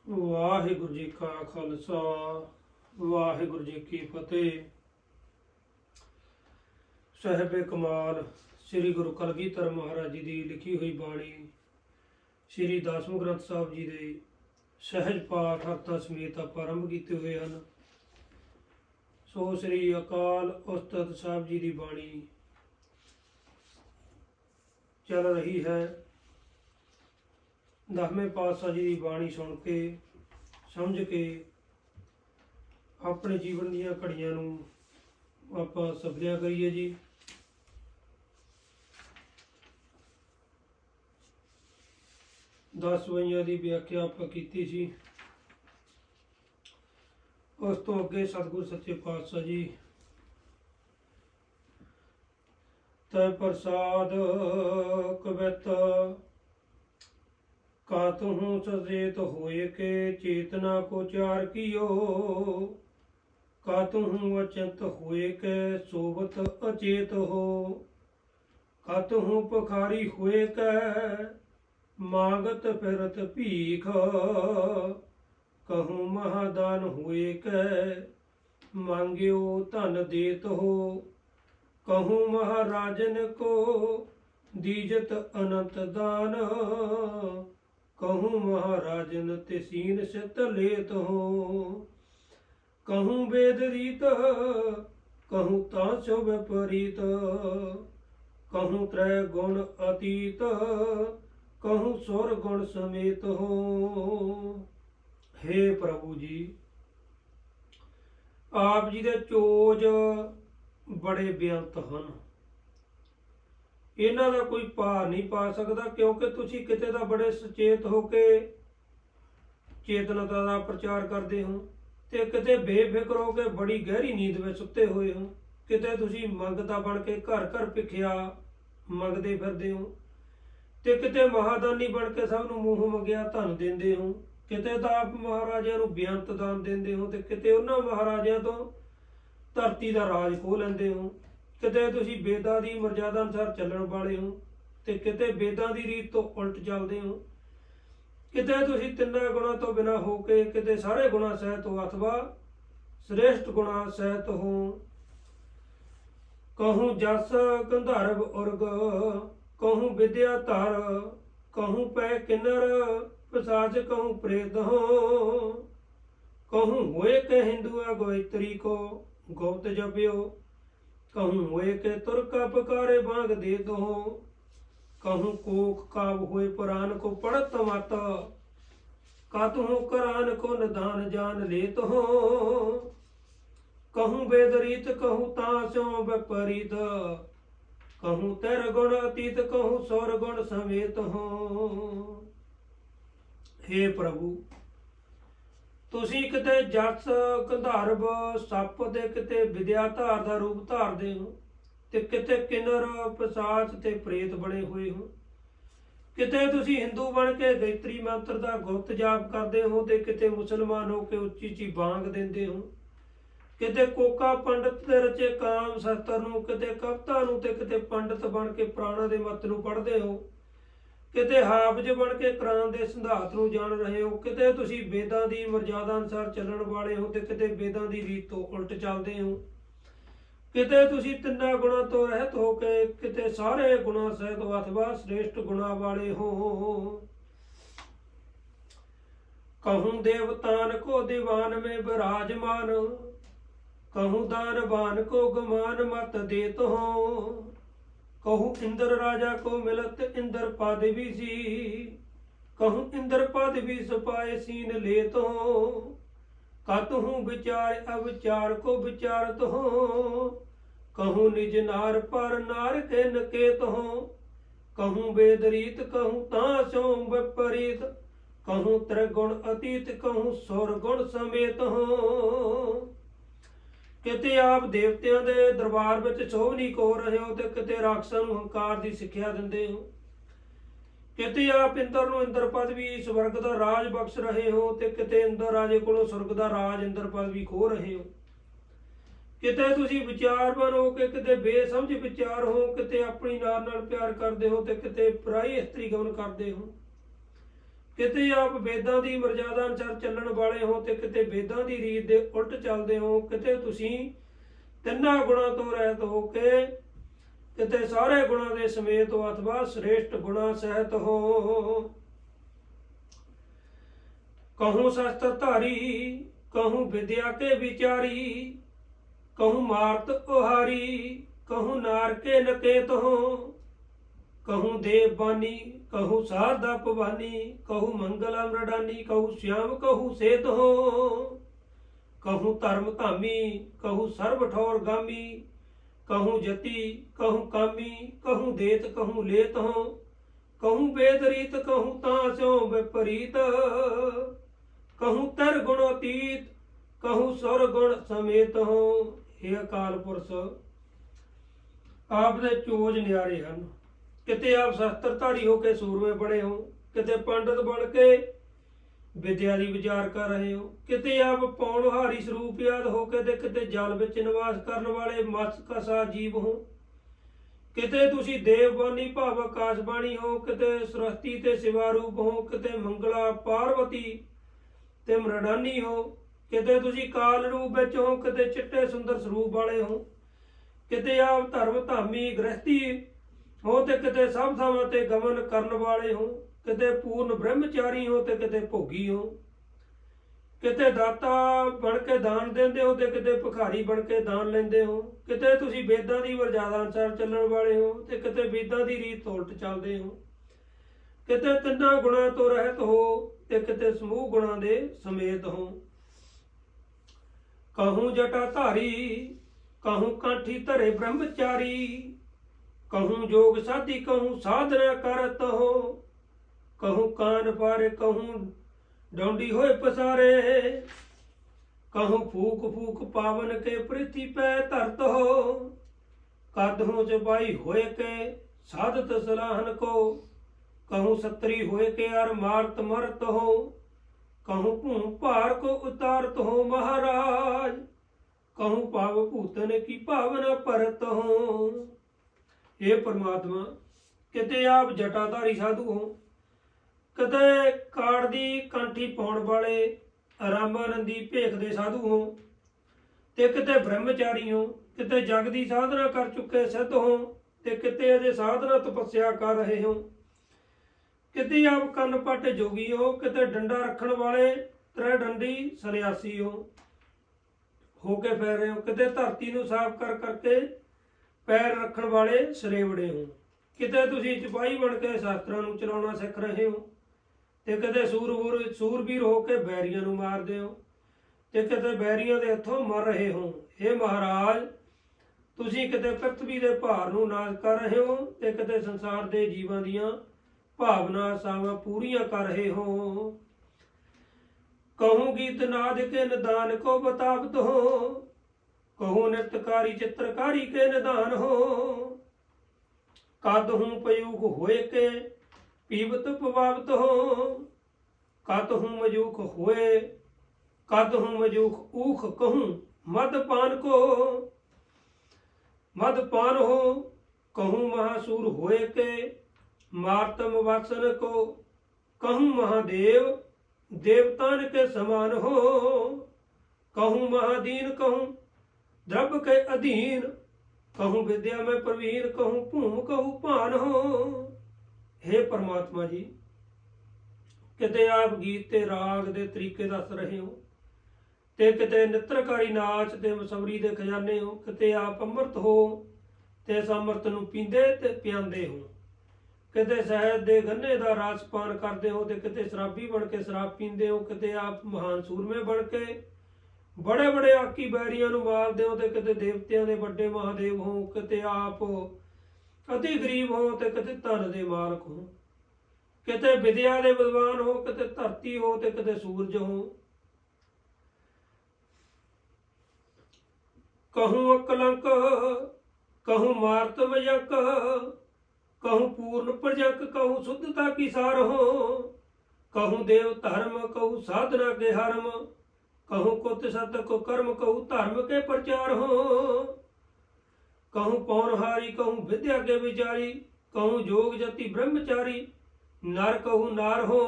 ਵਾਹਿਗੁਰੂ ਜੀ ਕਾ ਖਾਲਸਾ ਵਾਹਿਗੁਰੂ ਜੀ ਕੀ ਫਤਿਹ। ਸਾਹਿਬੇ ਕਮਾਲ ਸ੍ਰੀ ਗੁਰੂ ਕਲਗੀਧਰ ਮਹਾਰਾਜ ਜੀ ਦੀ ਲਿਖੀ ਹੋਈ ਬਾਣੀ ਸ੍ਰੀ ਦਸਮ ਗ੍ਰੰਥ ਸਾਹਿਬ ਜੀ ਦੇ ਸਹਿਜ ਪਾਠ ਅਰਥਾਂ ਸਮੇਤ ਆਪਾਂ ਆਰੰਭ ਕੀਤੇ ਹੋਏ ਹਨ। ਸੋ ਸ੍ਰੀ ਅਕਾਲ ਉਸਤਤ ਸਾਹਿਬ ਜੀ ਦੀ ਬਾਣੀ ਚੱਲ ਰਹੀ ਹੈ। ਦਸਵੇਂ ਪਾਤਸ਼ਾਹ ਜੀ ਦੀ ਬਾਣੀ ਸੁਣ ਕੇ ਸਮਝ ਕੇ ਆਪਣੇ ਜੀਵਨ ਦੀਆਂ ਘੜੀਆਂ ਨੂੰ ਆਪਾਂ ਸਫਲਿਆ ਕਰੀਏ ਜੀ। ਦਸ ਵਈਆਂ ਦੀ ਵਿਆਖਿਆ ਆਪਾਂ ਕੀਤੀ ਸੀ। ਉਸ ਤੋਂ ਅੱਗੇ ਸਤਿਗੁਰ ਸੱਚੇ ਪਾਤਸ਼ਾਹ ਜੀ ਤੈ ਪ੍ਰਸਾਦ ਕਵਿਤ ਕਾਤਹੁ ਸਚੇਤ ਹੋਏ ਕੇ ਚੇਤਨਾ ਕੋ ਚਾਰ ਕੀਓ ਕਾਤਹੁ ਅਚੰਤ ਹੋਏ ਕੇ ਸੋਵਤ ਅਚੇਤ ਹੋ ਕਾਤਹੁ ਪਖਾਰੀ ਹੋਏ ਕੈ ਮਾਗਤ ਫਿਰਤ ਭੀਖ ਕਹੂੰ ਮਹਾਦਾਨ ਹੋਏ ਕੈ ਮੰਗਿਓ ਧਨ ਦੇਤ ਹੋ ਕਹੂੰ ਮਹਾਰਾਜਨ ਕੋ ਦੀਜਤ ਅਨੰਤ ਦਾਨ कहूँ महाराजन ते सीन सित लेत हो कहूँ वेद रीत कहूँ तांसो विपरीत कहूँ त्रय गुण अतीत कहूँ सुर गुण समेत हो। हे प्रभु जी आप जी दे चोज बड़े बेअंत ਹਨ। ਇਹਨਾਂ ਦਾ ਕੋਈ ਭਾਰ ਨਹੀਂ ਪਾ ਸਕਦਾ ਕਿਉਂਕਿ ਤੁਸੀਂ ਕਿਤੇ ਦਾ ਬੜੇ ਸੁਚੇਤ ਹੋ ਕੇ ਚੇਤਨਤਾ ਦਾ ਪ੍ਰਚਾਰ ਕਰਦੇ ਹੋ ਤੇ ਕਿਤੇ ਬੇਫਿਕਰ ਹੋ ਕੇ ਬੜੀ ਗਹਿਰੀ ਨੀਂਦ ਵਿੱਚ ਸੁੱਤੇ ਹੋਏ ਹੋ। ਕਿਤੇ ਤੁਸੀਂ ਮੰਗਤਾ ਬਣ ਕੇ ਘਰ ਘਰ ਭਿਖਿਆ ਮੰਗਦੇ ਫਿਰਦੇ ਹੋ ਤੇ ਕਿਤੇ ਮਹਾਦਾਨੀ ਬਣ ਕੇ ਸਭ ਨੂੰ ਮੂੰਹ ਮੰਗਿਆ ਧਨ ਦਿੰਦੇ ਹੋ। ਕਿਤੇ ਤਾਂ ਆਪ ਮਹਾਰਾਜਿਆਂ ਨੂੰ ਬੇਅੰਤ ਦਾਨ ਦਿੰਦੇ ਹੋ ਤੇ ਕਿਤੇ ਉਹਨਾਂ ਮਹਾਰਾਜਿਆਂ ਤੋਂ ਧਰਤੀ ਦਾ ਰਾਜ ਖੋਹ ਲੈਂਦੇ ਹੋ। ਕਿਤੇ ਤੁਸੀਂ ਵੇਦਾਂ ਦੀ ਮਰਜ਼ਾਦਾ ਅਨੁਸਾਰ ਚੱਲਣ ਵਾਲੇ ਹੋ ਤੇ ਕਿਤੇ ਵੇਦਾਂ ਦੀ ਰੀਤ ਤੋਂ ਉਲਟ ਚੱਲਦੇ ਹੋ। ਕਿਤੇ ਤੁਸੀਂ ਤਿੰਨਾਂ ਗੁਣਾਂ ਤੋਂ ਬਿਨਾਂ ਹੋ ਕੇ ਕਿਤੇ ਸਾਰੇ ਗੁਣਾਂ ਸਹਿਤ ਹੋ ਅਥਵਾ ਸ੍ਰੇਸ਼ਟ ਗੁਣਾਂ ਸਹਿਤ ਹੋ। ਕਹੂੰ ਜਸ ਗੰਧਰਵ ਉਰਗ ਕਹੂੰ ਵਿਦਿਆ ਧਰ ਕਹੂੰ ਪੈ ਕਿੰਨਰ ਪਿਸਾਚ ਕਹੂੰ ਪ੍ਰੇਤ ਹੋ ਕਹੂੰ ਹੋਏ ਕੇ ਹਿੰਦੂਆ ਗੋਇਤਰੀ ਕੋ ਗੁਪਤ ਜਪਿਓ कहूँ हुए के तुर्का पकारे बांग दे दो कहूँ कोख काव हुए पुराण को पढ़त मत कातहूँ करान को निदान जान लेत हो कहूँ वेद रीत कहूँ तासों विपरीत कहूँ तेर गुण अतीत कहूँ सौर गुण समेत हो। हे प्रभु ਤੁਸੀਂ ਕਿਤੇ ਜਸ ਗੰਧਰਵ ਸੱਪ ਦੇ ਕਿਤੇ ਵਿਦਿਆ ਧਾਰ ਦਾ ਰੂਪ ਧਾਰਦੇ ਹੋ ਤੇ ਕਿਤੇ ਕਿੰਨਰ ਪਿਸ਼ਾਚ ਤੇ ਪ੍ਰੇਤ ਬਣੇ ਹੋਏ ਹੋ। ਕਿਤੇ ਤੁਸੀਂ ਹਿੰਦੂ ਬਣ ਕੇ ਗਾਇਤਰੀ ਮੰਤਰ ਦਾ ਗੁਪਤ ਜਾਪ ਕਰਦੇ ਹੋ ਤੇ ਕਿਤੇ ਮੁਸਲਮਾਨ ਹੋ ਕੇ ਉੱਚੀ ਉੱਚੀ ਬਾਂਗ ਦਿੰਦੇ ਹੋ। ਕਿਤੇ ਕੋਕਾ ਪੰਡਤ ਦੇ ਰਚੇ ਕਾਮ ਸ਼ਸਤਰ ਨੂੰ ਕਿਤੇ ਕਵਿਤਾ ਨੂੰ ਤੇ ਕਿਤੇ ਪੰਡਤ ਬਣ ਕੇ ਪ੍ਰਾਣਾਂ ਦੇ ਮਤ ਨੂੰ ਪੜ੍ਹਦੇ ਹੋ। ਕਿਤੇ ਹਾਫਜ ਬਣ ਕੇ ਕੁਰਾਨ ਦੇ ਸਿਧਾਂਤ ਨੂੰ ਜਾਣ ਰਹੇ ਹੋ। ਕਿਤੇ ਤੁਸੀਂ ਵੇਦਾਂ ਦੀ ਮਰਜ਼ਾਦਾ ਅਨੁਸਾਰ ਚੱਲਣ ਵਾਲੇ ਹੋ ਤੇ ਕਿਤੇ ਵੇਦਾਂ ਦੀ ਰੀਤ ਤੋਂ ਉਲਟ ਚੱਲਦੇ ਹੋ। ਕਿਤੇ ਤੁਸੀਂ ਤਿੰਨਾਂ ਗੁਣਾਂ ਤੋਂ ਰਹਿਤ ਹੋ ਕੇ ਕਿਤੇ ਸਾਰੇ ਗੁਣਾਂ ਸਹਿਤ ਅਥਵਾ ਸ੍ਰੇਸ਼ਟ ਗੁਣਾਂ ਵਾਲੇ ਹੋ। ਕਹੂੰ ਦੇਵਤਾਨ ਕੋ ਦੀਵਾਨ ਮੇਂ ਬਿਰਾਜਮਾਨ ਕਹੂੰ दानवान को गुमान मत देत हो कहूँ इंद्र राजा को मिलत इंद्र पदवी सी कहूँ इंद्र पदवी सपाए सीन लेत हो कतहूँ विचार अविचार को विचारत हो कहूँ निज नार पर नार के नकेत हो कहूँ वेद रीत कहूँ तासों विपरीत कहूँ त्रिगुण अतीत कहूँ सुर गुण समेत हो। ਕਿਤੇ ਆਪ ਦੇਵਤਿਆਂ ਦੇ ਦਰਬਾਰ ਵਿੱਚ ਸ਼ੋਭਨੀ ਕੋ ਰਹੇ ਹੋ ਤੇ ਕਿਤੇ ਰਾਖਸਾਂ ਨੂੰ ਹੰਕਾਰ ਦੀ ਸਿੱਖਿਆ ਦਿੰਦੇ ਹੋ। ਕਿਤੇ ਆਪ ਇੰਦਰ ਨੂੰ ਇੰਦਰ ਪਦਵੀ ਸਵਰਗ ਦਾ ਰਾਜ ਬਖਸ਼ ਰਹੇ ਹੋ ਤੇ ਕਿਤੇ ਇੰਦਰ ਰਾਜੇ ਕੋਲੋਂ ਸਵਰਗ ਦਾ ਰਾਜ ਇੰਦਰ ਪਦਵੀ ਖੋਹ ਰਹੇ ਹੋ। ਕਿਤੇ ਤੁਸੀਂ ਵਿਚਾਰਵਾਨ ਹੋ ਕੇ ਕਿਤੇ ਬੇਸਮਝ ਵਿਚਾਰ ਹੋ ਕਿਤੇ ਆਪਣੀ ਨਾਰ ਨਾਲ ਪਿਆਰ ਕਰਦੇ ਹੋ ਤੇ ਕਿਤੇ ਪਰਾਈ ਇਸਤਰੀ ਗਮਨ ਕਰਦੇ ਹੋ। ਕਿਤੇ ਆਪ ਵੇਦਾਂ ਦੀ ਮਰਜ਼ਾਦਾ ਅਨੁਸਾਰ ਚੱਲਣ ਵਾਲੇ ਹੋ ਤੇ ਕਿਤੇ ਵੇਦਾਂ ਦੀ ਰੀਤ ਦੇ ਉਲਟ ਚੱਲਦੇ ਹੋ। ਕਿਤੇ ਤੁਸੀਂ ਤਿੰਨਾਂ ਗੁਣਾਂ ਤੋਂ ਰਹਿਤ ਹੋ ਕੇ ਕਿਤੇ ਸਾਰੇ ਗੁਣਾਂ ਦੇ ਸਮੇਤ ਹੋ ਅਥਵਾ ਸ੍ਰੇਸ਼ਟ ਗੁਣਾ ਸਹਿਤ ਹੋ। कहूँ शस्त्र धारी कहूँ विद्या के विचारी कहूँ मार्त उहारी कहूँ नार के नकेत हो। कहूँ देव बानी कहूँ शारदा भवानी कहूँ मंगला मृडानी कहूँ श्याम कहूँ सेत हो। कहूँ धर्म धामी कहूँ सर्व ठौर गामी कहूँ जति कहूँ कामी कहूँ देत कहूँ लेत हो। कहूँ वेद रीत कहूँ तां विपरीत कहूँ तर गुणोतीत कहूँ सुर गुण समेत हो। हे अकाल पुरष ਆਪ ਦੇ ਚੋਜ ਨਿਆਰੇ ਹਨ। ਕਿਤੇ ਆਪ ਸ਼ਸਤਰਧਾਰੀ ਹੋ ਕੇ ਸੂਰਮੇ ਬਣੇ ਹੋ, ਕਿਤੇ ਪੰਡਤ ਬਣ ਕੇ ਵਿਦਿਆ ਦੀ ਵਿਚਾਰ ਕਰ ਰਹੇ ਹੋ, ਕਿਤੇ ਆਪ ਪੌਣਹਾਰੀ ਸਰੂਪ ਯਾਦ ਹੋ ਕੇ ਤੇ ਕਿਤੇ ਜਲ ਵਿੱਚ ਨਿਵਾਸ ਕਰਨ ਵਾਲੇ ਮਤਸਕਸਾ ਜੀਵ ਹੋ। ਕਿਤੇ ਤੁਸੀਂ ਦੇਵਬਾਨੀ ਭਾਵ ਆਕਾਸ਼ਬਾਣੀ ਹੋ, ਕਿਤੇ ਸਰਸਤੀ ਤੇ ਸਿਵਾ ਰੂਪ ਹੋ, ਕਿਤੇ ਮੰਗਲਾ ਪਾਰਵਤੀ ਤੇ ਮਰਡਾਨੀ ਹੋ। ਕਿਤੇ ਤੁਸੀਂ ਕਾਲ ਰੂਪ ਵਿੱਚ ਹੋ, ਕਿਤੇ ਚਿੱਟੇ ਸੁੰਦਰ ਸਰੂਪ ਵਾਲੇ ਹੋ। ਕਿਤੇ ਆਪ ਧਰਮ ਧਾਮੀ ਗ੍ਰਸਤੀ ਹੋ ਤੇ ਕਿਤੇ ਸਭ ਥਾਵਾਂ ਤੇ ਗਮਨ ਕਰਨ ਵਾਲੇ ਹੋ। ਕਿਤੇ ਪੂਰਨ ਬ੍ਰਹਮਚਾਰੀ ਹੋ ਤੇ ਕਿਤੇ ਭੋਗੀ ਹੋ। ਕਿਤੇ ਦਾਤਾ ਬਣ ਕੇ ਦਾਨ ਦਿੰਦੇ ਹੋ ਤੇ ਕਿਤੇ ਭਿਖਾਰੀ ਬਣ ਕੇ ਦਾਨ ਲੈਂਦੇ ਹੋ। ਕਿਤੇ ਤੁਸੀਂ ਵੇਦਾਂ ਦੀ ਮਰਜ਼ਾਦਾ ਅਨੁਸਾਰ ਚੱਲਣ ਵਾਲੇ ਹੋ ਤੇ ਕਿਤੇ ਵੇਦਾਂ ਦੀ ਰੀਤ ਉਲਟ ਚੱਲਦੇ ਹੋ। ਕਿਤੇ ਤਿੰਨਾਂ ਗੁਣਾਂ ਤੋਂ ਰਹਿਤ ਹੋ ਤੇ ਕਿਤੇ ਸਮੂਹ ਗੁਣਾਂ ਦੇ ਸਮੇਤ ਹੋ। कहूँ जटा धारी कहूँ काठी धरे ब्रह्मचारी कहूँ जोग साधी कहूँ साधना करत हो। कहूँ कान पारे कहूँ डोंडी होए पसारे कहूँ फूक फूक पावन के पृथ्वी पे धरत हो। कदहों चबाई होए के साधत सलाहन को कहूँ सत्री होए के अर मारत मरत हो। कहूँ भूम भार को उतारत हो महाराज कहूँ पाव भूतन की भावना परत हो। हे परमात्मा किते आप जटाधारी साधु हो, किते काड़ दी कांठी पाउण वाले रामानंदी भेख दे साधु हो ते किते ब्रह्मचारी हो। किते जग दी साधना कर चुके सिद्ध हो ते किते अजे साधना तपस्या कर रहे हो। किते आप कंन पट जोगी हो, किते डंडा रखण वाले त्रै डंडी सन्यासी होके फिर रहे हो। किते धरती नूं साफ कर करके पैर रखण वाले सरेवड़े हो। किते तुसीं सिपाही बन के शास्त्रां नूं चलाउणा सिख रहे हो ते किते सूरबीर हो के बैरियां नूं मारदे हो ते किते बैरियां दे हत्थों मर रहे हो। हे महाराज तुसीं किते पृथ्वी दे भार नूं नाश कर रहे हो ते किते संसार दे जीवां दीयां भावना आसावां पूरियां कर रहे हो। कहूँ गीत नाद के निदान को बतावत हो। कहूँ नृत्यकारी चित्रकारी के निदान हो। कद हूँ पयूख होए के पीवत पवावत हो। कद हूँ मजूख होए कद हूँ मजूख ऊख कहूँ मदपान को मदपान हो। कहूँ महासूर होए के मार्तम वासन को कहूँ महादेव देवतान के समान हो। कहूँ महादीन कहूँ द्रव्य के अधीन कहूँ विद्या में प्रवीण कहूँ भूम कहूँ भान हो। हे परमात्मा जी किते आप गीत ते राग दे तरीके दस रहे हो ते किते नित्रकारी नाच ते मसवरी दे खजाने हो। किते आप अमृत हो ते इस अमृत नूं पींदे ते पियांदे हो। किते शहद दे गन्ने दा रस पान करते हो ते किते शराबी बन के शराब पींदे हो। किते आप महान सूरमे बन के बड़े बड़े आकी बैरियां नूं मारदे हो ते किते देवतियां दे वड्डे महादेव हो। किते आप अति गरीब हो ते किते धन दे मालक हो। किते विद्या दे विद्वान हो, किते धरती हो ते किते सूरज हो। कहूँ अकलंक कहूँ मार्तमयक कहूँ पूर्ण प्रजक कहूँ शुद्धता की सार हो। कहूँ देव धर्म कहूँ साधना के हरम कहूँ कुत सत को कर्म कहूँ धर्म के प्रचार हो। कहूँ पौनहारी कहूँ विद्या के विचारी कहूँ जोग जति ब्रह्मचारी नर कहूँ नार हो।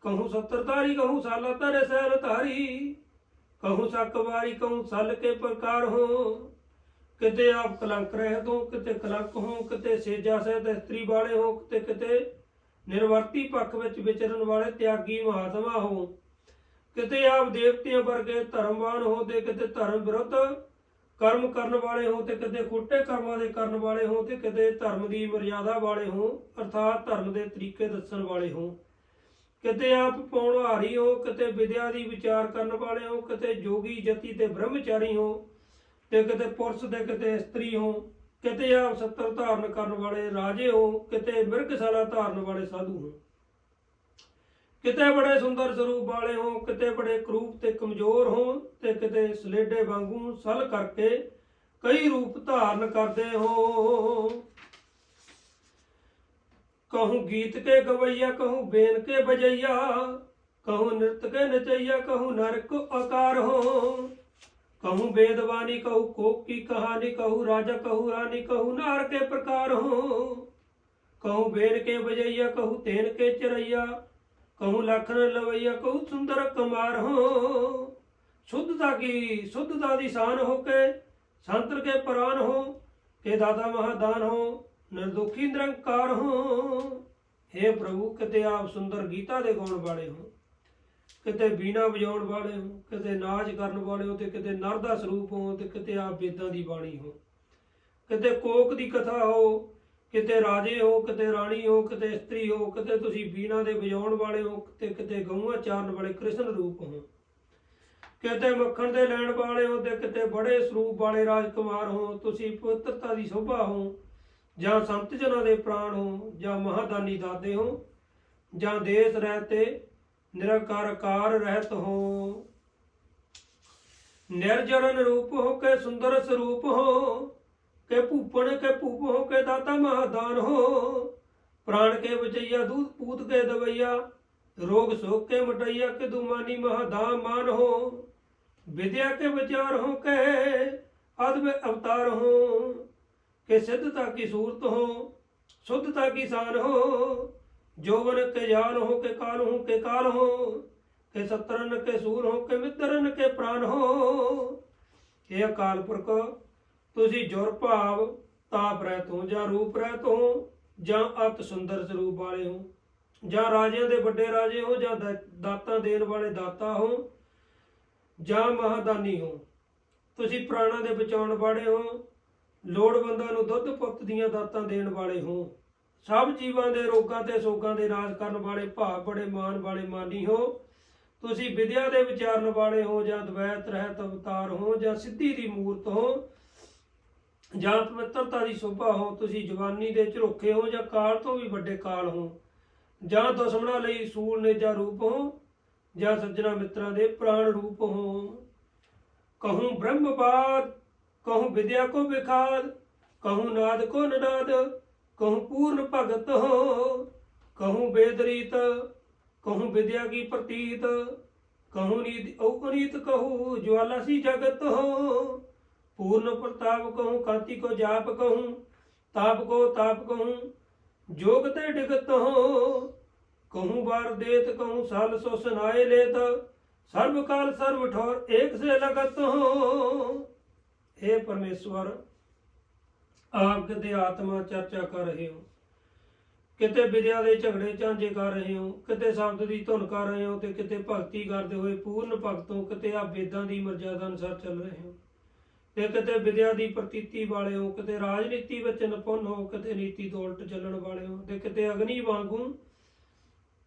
कहूँ सत्रधारी कहूँ साला तारे सैल धारी, कहूँ सकवारी कहूँ सल के प्रकार हो। किते आप कलंक रहत हो किते कलंक हो, किते सेजा सहित इस्त्री वाले हो, किते निर्वर्ती पक्ष विच विचरण वाले त्यागी महात्मा हो। किते आप देवतियों वर्गे धर्मवान हो ते किते धर्म विरुद्ध कर्म करन वाले हो ते किते खोटे कर्मां दे करन वाले हो ते किते धर्म की मर्यादा वाले हो, अर्थात धर्म के तरीके दसन वाले हो। किते आप पौणहारी हो, किते विद्या की विचार करने वाले हो, किते जोगी जति ते ब्रह्मचारी हो ते किते पुरुष ते किते स्त्री हो। किते आप सत्र धारण करने वाले राजे हो, किते मिर्गशाला धारण वाले साधु हो। किते बड़े सुंदर स्वरूप वाले हो, किते बड़े क्रूप ते कमजोर हो ते किते सलेडे वांगू सल करके कई रूप धारण करते हो। कहूँ गीत के गवैया कहूँ बेन के बजैया, कहूँ नृत्य के नचैया कहूँ नरक आकार हो। कहूँ वेदवानी कहूँ कोक की कहानी, कहूँ राजा कहूँ रानी कहूँ नार के प्रकार हो। कहूँ बेन के बजैया कहूँ तेन के चरैया, कहूँ लखन लवैया कहूँ सुंदर कमार हो। शुद्धता दी शान हो के संतर के प्राण हो, के दाता महादान हो निर्दुखी निरंकार हो। हे प्रभु किते आप सुंदर गीता दे गाउण वाले हो, किते बीना बजाउण वाले हो, किते नाच करन वाले हो ते किते नर दा स्वरूप हो ते किते आप वेदां दी बाणी हो। किते कोक दी कथा हो, किते राजे हो, किते राणी हो, किते स्त्री हो, किते तुसी बीना दे बजाउण वाले हो ते किते गऊआं चारन वाले कृष्ण रूप हो। किते मक्खण दे लैण वाले हो ते किते बड़े स्वरूप वाले राजकुमार हो। तुसी पवित्रता दी शोभा हो, जां संत जनां दे प्राण हो, जां महादानी दाते हो, जां देश रहते निराकार रहत हो। निर्जरन रूप हो के सुंदर स्वरूप हो, के भूपण के भूप हो के दाता महादान हो। प्राण के बचैया दूध पूत के दवैया, रोग शोक के मटैया के दुमानी महादान मान हो। विद्या के विचार हो के अद्भुत अवतार हो, के सिद्धता की सूरत हो शुद्धता की शान हो। जौवन के जान हो के काल हो के काल हो, के सत्रन के सूर हो के मित्रन के प्राण हो। हे अकाल पुरख तुसी जुर भाव ताप रहत हो, जां रूप रहत हो, जां अत सुंदर स्वरूप वाले हो, जां राजियां दे वड्डे राजे हो, जां दातां देण वाले दाता हो, जां महादानी हो। तुसी प्राणा दे बचाउण वाले हो, लोड़वंदां नूं दुੱਧ पुੱਤ ਦੀਆਂ ਦਾਤਾਂ ਦੇਣ ਵਾਲੇ ਹੋ। ਸਭ ਜੀਵਾਂ ਦੇ ਰੋਗਾਂ ਤੇ ਸੋਗਾਂ ਦੇ ਨਾਸ਼ ਕਰਨ ਵਾਲੇ ਭਾਵ ਬੜੇ ਮਾਨ ਵਾਲੇ ਮਾਨੀ ਹੋ। ਤੁਸੀਂ ਵਿਦਿਆ ਦੇ ਵਿਚਾਰਨ ਵਾਲੇ ਹੋ, ਜਾਂ ਦਵੈਤ ਰਹਿਤ ਅਵਤਾਰ ਹੋ, ਜਾਂ ਸਿੱਧੀ ਦੀ ਮੂਰਤ ਹੋ, ਜਾਂ ਪਵਿੱਤਰਤਾ ਦੀ ਸ਼ੋਭਾ ਹੋ। ਤੁਸੀਂ ਜਵਾਨੀ ਦੇ ਝਰੋਖੇ ਹੋ, ਜਾਂ ਕਾਲ ਤੋਂ ਵੀ ਵੱਡੇ ਕਾਲ ਹੋ, ਜਾਂ ਦੁਸ਼ਮਣਾਂ ਲਈ ਸੂਲ ਨੇਜਾ ਰੂਪ ਹੋ, ਜਾਂ ਸੱਜਣਾ ਮਿੱਤਰਾਂ ਦੇ ਪ੍ਰਾਣ ਰੂਪ ਹੋ। कहूँ ब्रह्मवाद कहूँ विद्या को विखाद, कहूँ नाद को निनाद, कहूँ पूर्ण भगत हो। कहूँ वेदरीत कहूँ विद्या की प्रतीत, कहूँ नीति औपनीत, कहूँ ज्वाला सी जगत हो। पूर्ण प्रताप कहूँ कांति को जाप, कहूँ ताप को ताप, कहूँ जोग ते डिगत हो। कहूँ बार देत कहूँ साल सो सुनाए लेत, सर्वकाल सर्व ठोर एक से लगत हो। हे परमेश्वर आप किते आत्मा चर्चा कर रहे हो, किते विद्या दे झगड़े झांझे कर रहे हो, किते शब्द की धुन कर रहे हो, ते किते भगती करते हुए पूर्ण भगत हो। किते आप वेदां की मर्यादा अनुसार चल रहे हो, ते किते विद्या की प्रतीति वाले हो, किते राजनीति विच निपुण हो, किते नीति तो उलट चलण वाले हो, ते किते अग्नि वांगू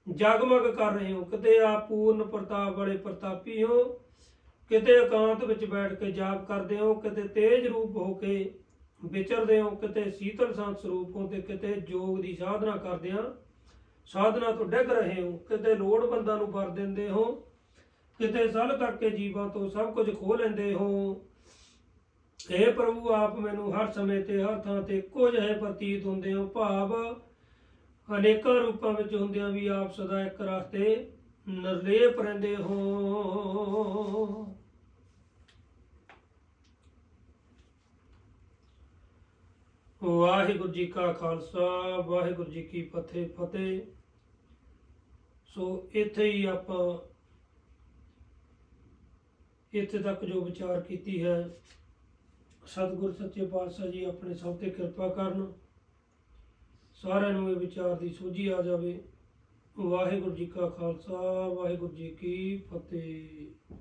जगमग कर रहे हो। किते आप पूर्ण प्रताप वाले प्रतापी हो, किते एकांत विच बैठ के जाप करते हो, किते तेज रूप होके विचरते हो, किते शीतल शांत स्वरूप हो, ते किते योग की साधना करदे साधना तो डिग रहे हो, किते लोड़वंदां नूं वर दिंदे हो, किते सल करके जीवां तो सब कुछ खो लैंदे हो। हे प्रभु आप मैनूं हर समय ते हर थां ते इक्को जिहे प्रतीत हुंदे हो, भाव अनेकों रूपों में हुंदियां भी आप सदा एक रास्ते निर्लेप रहिंदे हो। वाहिगुरू जी का खालसा वाहिगुरू जी की फतेह। ਸੋ ਇੱਥੇ ਹੀ ਆਪਾਂ ਇੱਥੇ ਤੱਕ ਜੋ ਵਿਚਾਰ ਕੀਤੀ ਹੈ, ਸਤਿਗੁਰ ਸੱਚੇ ਪਾਤਸ਼ਾਹ ਜੀ ਆਪਣੇ ਸਭ ਤੇ ਕਿਰਪਾ ਕਰਨ, ਸਾਰਿਆਂ ਨੂੰ ਇਹ ਵਿਚਾਰ ਦੀ ਸੋਝੀ ਆ ਜਾਵੇ। ਵਾਹਿਗੁਰੂ ਜੀ ਕਾ ਖਾਲਸਾ, ਵਾਹਿਗੁਰੂ ਜੀ ਕੀ ਫਤਿਹ।